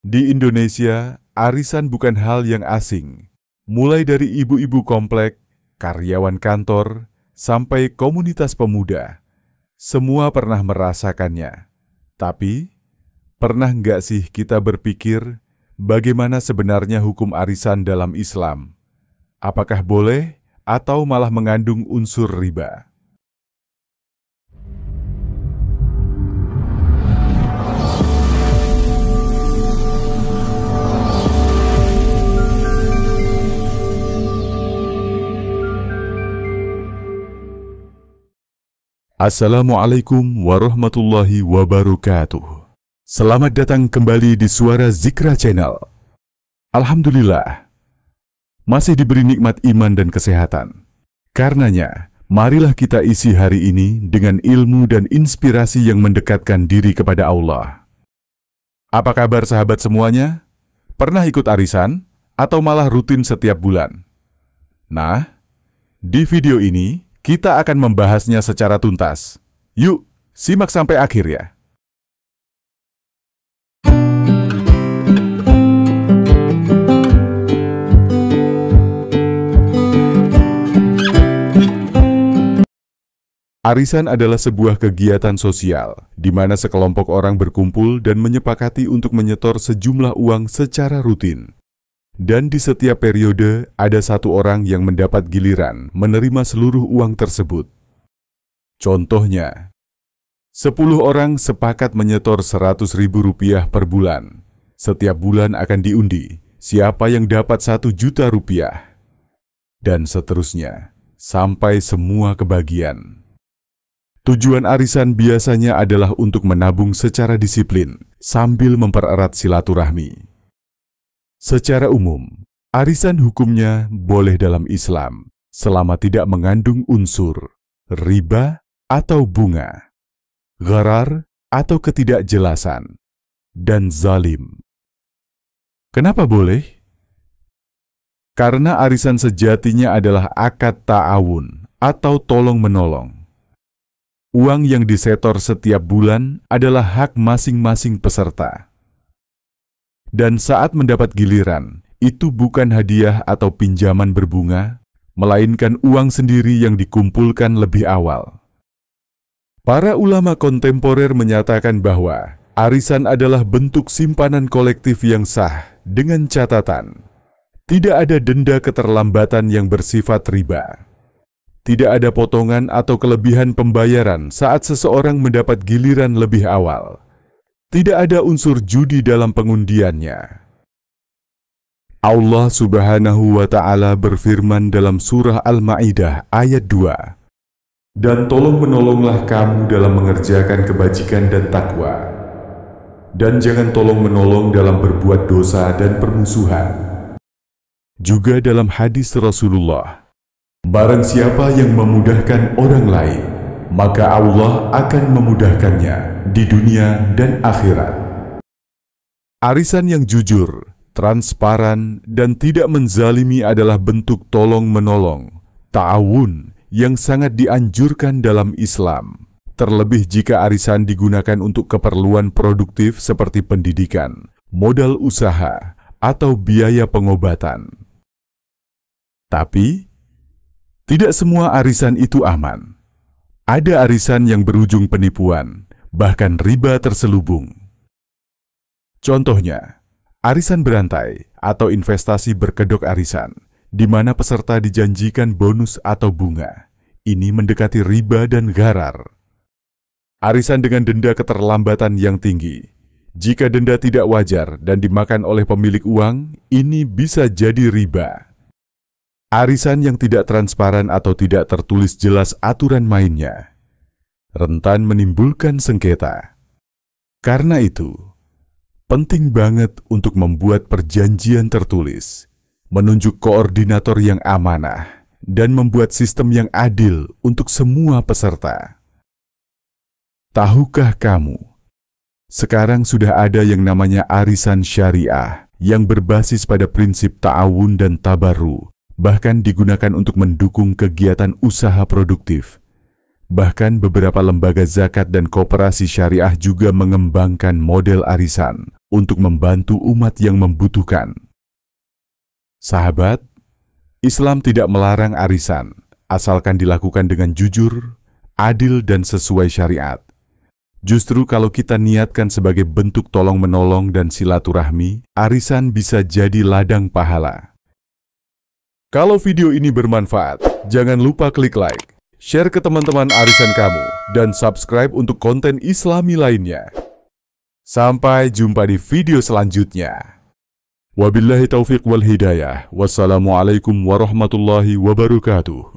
Di Indonesia, arisan bukan hal yang asing. Mulai dari ibu-ibu komplek, karyawan kantor, sampai komunitas pemuda. Semua pernah merasakannya. Tapi, pernah nggak sih kita berpikir bagaimana sebenarnya hukum arisan dalam Islam? Apakah boleh atau malah mengandung unsur riba? Assalamualaikum warahmatullahi wabarakatuh. Selamat datang kembali di Suara Zikra Channel. Alhamdulillah, masih diberi nikmat iman dan kesehatan. Karenanya, marilah kita isi hari ini dengan ilmu dan inspirasi yang mendekatkan diri kepada Allah. Apa kabar sahabat semuanya? Pernah ikut arisan atau malah rutin setiap bulan? Nah, di video ini kita akan membahasnya secara tuntas. Yuk, simak sampai akhir ya. Arisan adalah sebuah kegiatan sosial, di mana sekelompok orang berkumpul dan menyepakati untuk menyetor sejumlah uang secara rutin. Dan di setiap periode, ada satu orang yang mendapat giliran menerima seluruh uang tersebut. Contohnya, 10 orang sepakat menyetor Rp100.000 per bulan. Setiap bulan akan diundi siapa yang dapat Rp1.000.000. Dan seterusnya, sampai semua kebagian. Tujuan arisan biasanya adalah untuk menabung secara disiplin, sambil mempererat silaturahmi. Secara umum, arisan hukumnya boleh dalam Islam selama tidak mengandung unsur riba atau bunga, gharar atau ketidakjelasan, dan zalim. Kenapa boleh? Karena arisan sejatinya adalah akad ta'awun atau tolong-menolong. Uang yang disetor setiap bulan adalah hak masing-masing peserta. Dan saat mendapat giliran, itu bukan hadiah atau pinjaman berbunga, melainkan uang sendiri yang dikumpulkan lebih awal. Para ulama kontemporer menyatakan bahwa arisan adalah bentuk simpanan kolektif yang sah dengan catatan tidak ada denda keterlambatan yang bersifat riba. Tidak ada potongan atau kelebihan pembayaran saat seseorang mendapat giliran lebih awal. Tidak ada unsur judi dalam pengundiannya. Allah Subhanahu wa Ta'ala berfirman dalam surah Al-Ma'idah ayat 2. Dan tolong-menolonglah kamu dalam mengerjakan kebajikan dan takwa. Dan jangan tolong-menolong dalam berbuat dosa dan permusuhan. Juga dalam hadis Rasulullah, barang siapa yang memudahkan orang lain, maka Allah akan memudahkannya di dunia dan akhirat. Arisan yang jujur, transparan, dan tidak menzalimi adalah bentuk tolong-menolong, ta'awun, yang sangat dianjurkan dalam Islam. Terlebih jika arisan digunakan untuk keperluan produktif seperti pendidikan, modal usaha, atau biaya pengobatan. Tapi, tidak semua arisan itu aman. Ada arisan yang berujung penipuan, bahkan riba terselubung. Contohnya, arisan berantai atau investasi berkedok arisan, di mana peserta dijanjikan bonus atau bunga. Ini mendekati riba dan gharar. Arisan dengan denda keterlambatan yang tinggi. Jika denda tidak wajar dan dimakan oleh pemilik uang, ini bisa jadi riba. Arisan yang tidak transparan atau tidak tertulis jelas aturan mainnya, rentan menimbulkan sengketa. Karena itu, penting banget untuk membuat perjanjian tertulis, menunjuk koordinator yang amanah, dan membuat sistem yang adil untuk semua peserta. Tahukah kamu, sekarang sudah ada yang namanya arisan syariah yang berbasis pada prinsip ta'awun dan tabaru, bahkan digunakan untuk mendukung kegiatan usaha produktif. Bahkan beberapa lembaga zakat dan koperasi syariah juga mengembangkan model arisan untuk membantu umat yang membutuhkan. Sahabat, Islam tidak melarang arisan, asalkan dilakukan dengan jujur, adil dan sesuai syariat. Justru kalau kita niatkan sebagai bentuk tolong-menolong dan silaturahmi, arisan bisa jadi ladang pahala. Kalau video ini bermanfaat, jangan lupa klik like, share ke teman-teman arisan kamu, dan subscribe untuk konten Islami lainnya. Sampai jumpa di video selanjutnya. Wabillahi taufiq wal hidayah. Wassalamualaikum warahmatullahi wabarakatuh.